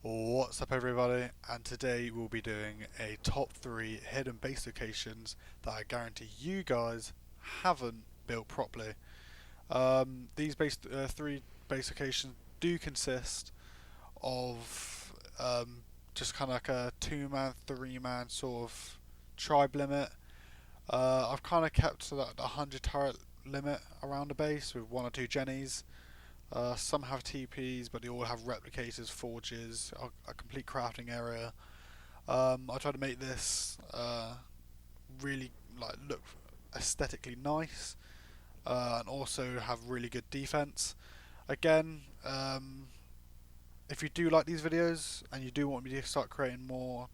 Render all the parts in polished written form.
What's up everybody, and today we'll be doing a top 3 hidden base locations that I guarantee you guys haven't built properly. These 3 base locations do consist of just kind of like a 2-man, 3-man sort of tribe limit. I've kind of kept to that 100 turret limit around the base with 1 or 2 Jennies. Some have TPs, but they all have replicators, forges, a complete crafting area. I try to make this really look aesthetically nice, and also have really good defense. Again, if you do like these videos and you do want me to start creating more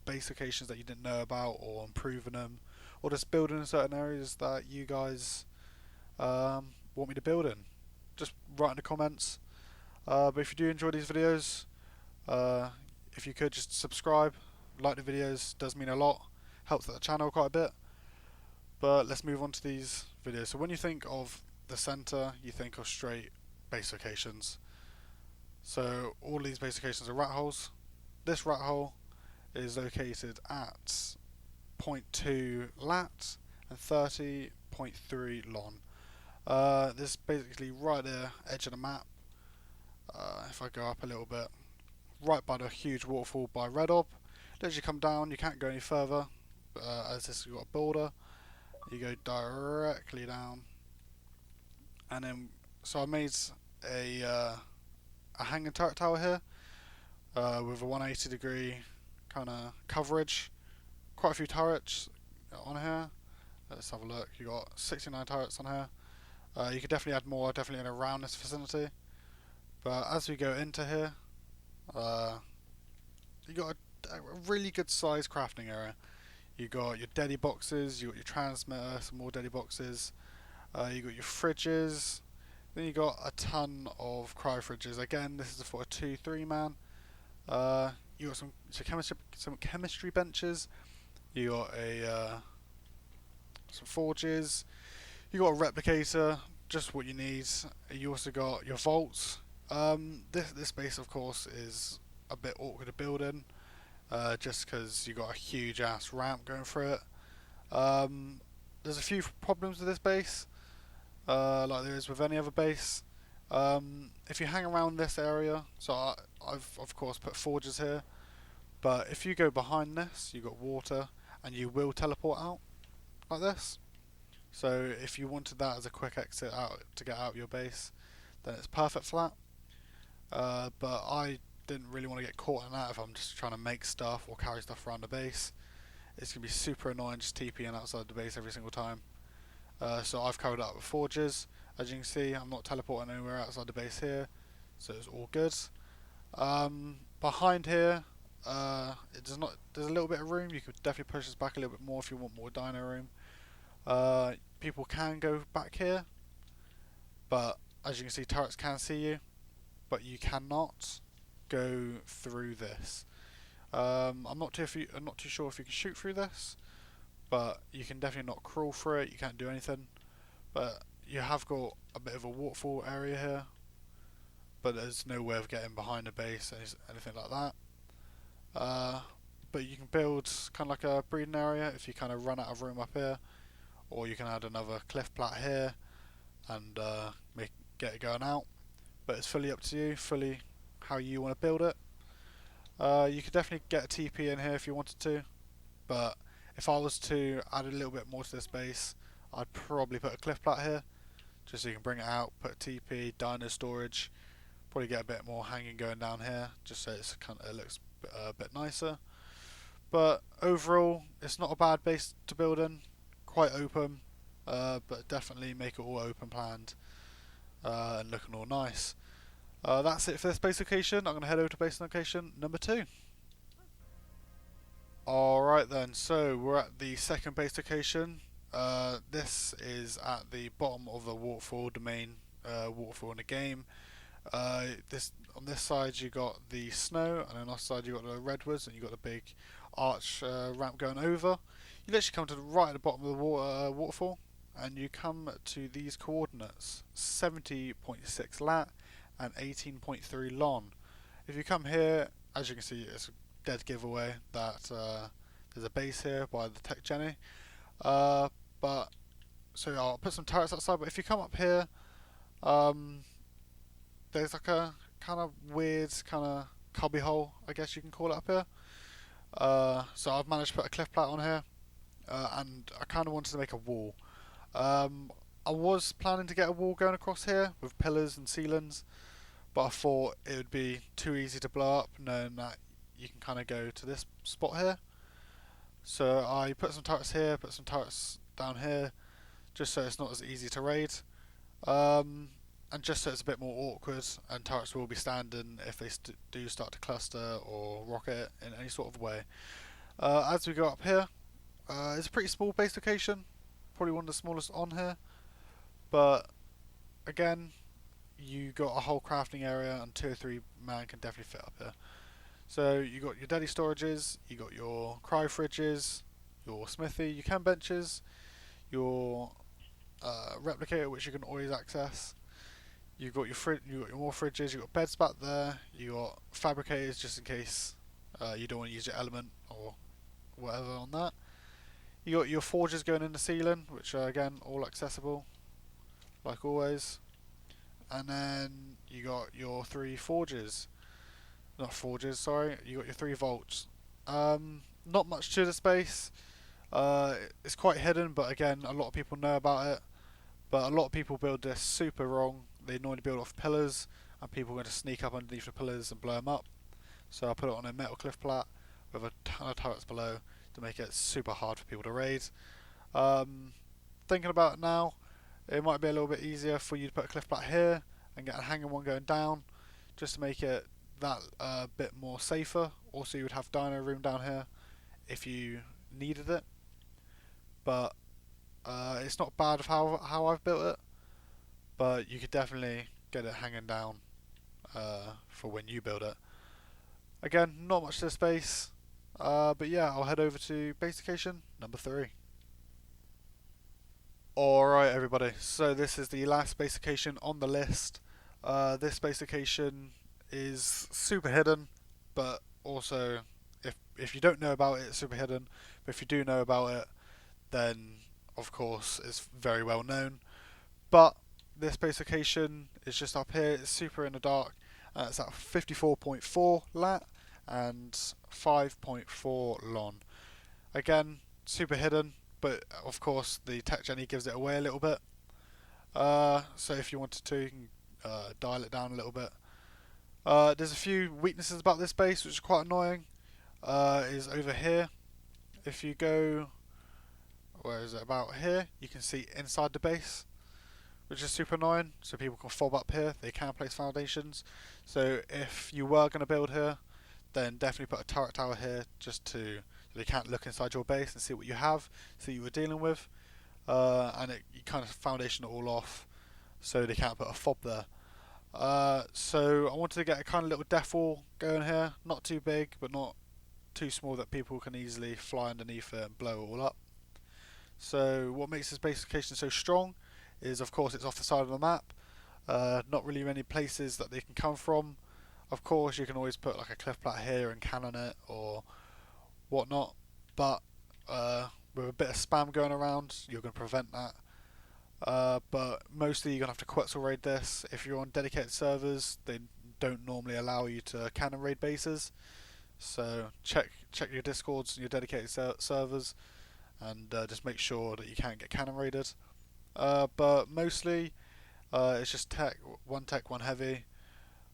base locations that you didn't know about, or improving them, or just building in certain areas that you guys want me to build in, just write in the comments. But if you do enjoy these videos, uh, if you could just subscribe, like the videos, does mean a lot, helps out the channel quite a bit. But let's move on to these videos. So when you think of the center, you think of straight base locations. So all these base locations are rat holes. This rat hole is located at zero point 0.2 lat and 30.3 lon. This is basically right there, edge of the map. If I go up a little bit, right by the huge waterfall by Red Ob. As you come down, you can't go any further, as this has got a boulder. You go directly down, and then so I made a hanging turret tower here with a 180-degree kind of coverage. Quite a few turrets on here. Let's have a look. You got 69 turrets on here. You could definitely add more, definitely around this vicinity. But as we go into here, you got a really good sized crafting area. You got your deady boxes, you got your transmitter, some more deady boxes. You got your fridges. Then you got a ton of cryo fridges. Again, this is for a 2-3 man. You got some chemistry benches. You got some forges. You got a replicator, just what you need. You also got your vaults. This base, of course, is a bit awkward to build in, just because you got a huge ass ramp going through it. There's a few problems with this base, like there is with any other base. If you hang around this area, so I've of course put forges here, but if you go behind this, you got water, and you will teleport out like this. So if you wanted that as a quick exit out to get out of your base, then it's perfect for that. But I didn't really want to get caught in that if I'm just trying to make stuff or carry stuff around the base. It's going to be super annoying just TPing outside the base every single time. So I've covered up with forges. As you can see, I'm not teleporting anywhere outside the base here, so it's all good. Behind here, it does not. There's a little bit of room. You could definitely push this back a little bit more if you want more dino room. People can go back here, but as you can see, turrets can see you, but you cannot go through this. I'm not too sure if you can shoot through this, but you can definitely not crawl through it. You can't do anything, but you have got a bit of a waterfall area here, but there's no way of getting behind the base, anything like that. But you can build kind of like a breeding area if you kind of run out of room up here, or you can add another cliff plat here and get it going out. But it's fully up to you, fully how you want to build it. You could definitely get a TP in here if you wanted to, but if I was to add a little bit more to this base, I'd probably put a cliff plat here, just so you can bring it out, put a TP, dino storage, probably get a bit more hanging going down here, just so it looks a bit nicer. But overall, it's not a bad base to build in, quite open, but definitely make it all open planned and looking all nice. That's it for this base location. I'm going to head over to base location number 2. Alright then, so we're at the second base location. This is at the bottom of the waterfall, the main waterfall in the game. On this side you got the snow, and on the other side you got the redwoods, and you got the big arch ramp going over. You literally come to the right at the bottom of the waterfall, and you come to these coordinates: 70.6 lat and 18.3 lon. If you come here as you can see, it's a dead giveaway that there's a base here by the Tech Jenny. But so I'll put some turrets outside. But if you come up here, um, there's like a kind of weird kind of cubby hole, I guess you can call it up here. So I've managed to put a cliff plat on here, and I kind of wanted to make a wall. I was planning to get a wall going across here with pillars and ceilings, but I thought it would be too easy to blow up, knowing that you can kind of go to this spot here. So I put some turrets here, put some turrets down here, just so it's not as easy to raid, and just so it's a bit more awkward, and turrets will be standing if they do start to cluster or rocket in any sort of way. As we go up here, it's a pretty small base location, probably one of the smallest on here, but again, you got a whole crafting area, and 2 or 3 man can definitely fit up here. So you got your daddy storages, you got your cryo fridges, your smithy, your chem benches, your replicator, which you can always access. You've got you got your more fridges, you got beds back there, you got fabricators just in case you don't want to use your element or whatever on that. You got your forges going in the ceiling, which are again all accessible, like always. And then you got your 3 forges. Not forges, sorry. You got your 3 vaults. Not much to the space. It's quite hidden, but again, a lot of people know about it. But a lot of people build this super wrong. They normally build off pillars, and people are going to sneak up underneath the pillars and blow them up. So I put it on a metal cliff plat with a ton of turrets below to make it super hard for people to raid. Thinking about it now, it might be a little bit easier for you to put a cliff plat here and get a hanging one going down, just to make it that bit more safer. Also, you would have dino room down here if you needed it, but it's not bad of how I've built it, but you could definitely get it hanging down for when you build it. Again, not much to the space, but yeah, I'll head over to base location number 3. Alright everybody, so this is the last base location on the list. This base location is super hidden, but also if you don't know about it, it's super hidden. But if you do know about it, then of course it's very well known. But this base location is just up here, it's super in the dark, and it's at 54.4 lat and 5.4 lon. Again, super hidden, but of course the Tech Jenny gives it away a little bit. So if you wanted to, you can dial it down a little bit. There's a few weaknesses about this base which is quite annoying. Is over here. If you go, where is it, about here, you can see inside the base, which is super annoying. So people can fob up here, they can place foundations. So if you were going to build here, then definitely put a turret tower here, just so they can't look inside your base and see what you have, see what you were dealing with, and you kind of foundation it all off, so they can't put a fob there. So I wanted to get a kind of little death wall going here, not too big, but not too small that people can easily fly underneath it and blow it all up. So what makes this base location so strong is, of course, it's off the side of the map. Not really many places that they can come from. Of course, you can always put like a cliff plat here and cannon it or whatnot, but with a bit of spam going around, you're going to prevent that. But mostly you're going to have to Quetzal raid this. If you're on dedicated servers, they don't normally allow you to cannon raid bases. So check your discords and your dedicated servers, and just make sure that you can't get cannon raided. But mostly it's just tech, one tech, one heavy.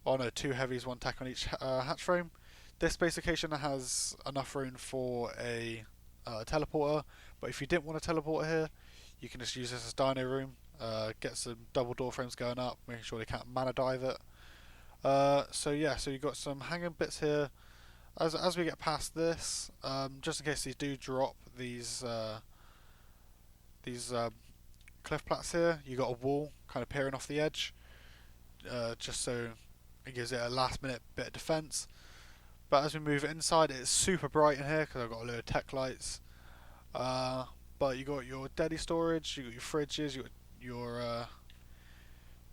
Oh no, 2 heavies, 1 tech on each hatch frame. This base location has enough room for a teleporter, but if you didn't want a teleporter here, you can just use this as dino room. Get some double door frames going up, making sure they can't mana dive it. So yeah, so you've got some hanging bits here. As we get past this, just in case they do drop these cliff plats here, you got a wall kind of peering off the edge, just so it gives it a last minute bit of defense. But as we move inside, it's super bright in here because I've got a load of tech lights. But you got your daddy storage, you got your fridges, you got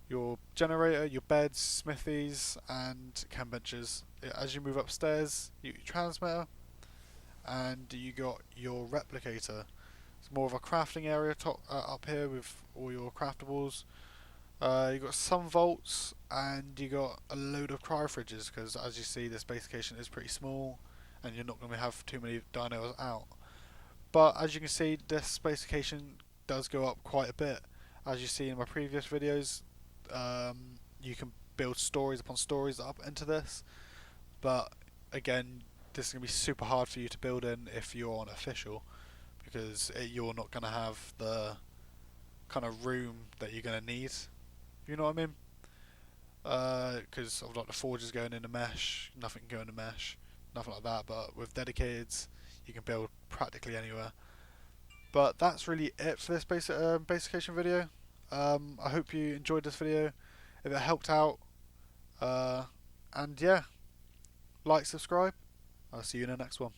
your generator, your beds, smithies, and chem benches. As you move upstairs, your transmitter, and you got your replicator. It's more of a crafting area up here with all your craftables. You got some vaults, and you got a load of cryo fridges because, as you see, this base station is pretty small, and you're not going to have too many dinos out. But as you can see, this space station does go up quite a bit. As you see in my previous videos, you can build stories upon stories up into this. But again, this is going to be super hard for you to build in if you're on official, because you're not going to have the kind of room that you're going to need. You know what I mean? Because of like the forges going into mesh, nothing can go into mesh, nothing like that. But with dedicateds, you can build practically anywhere. But that's really it for this basification video. I hope you enjoyed this video. If it helped out, and yeah, like, subscribe. I'll see you in the next one.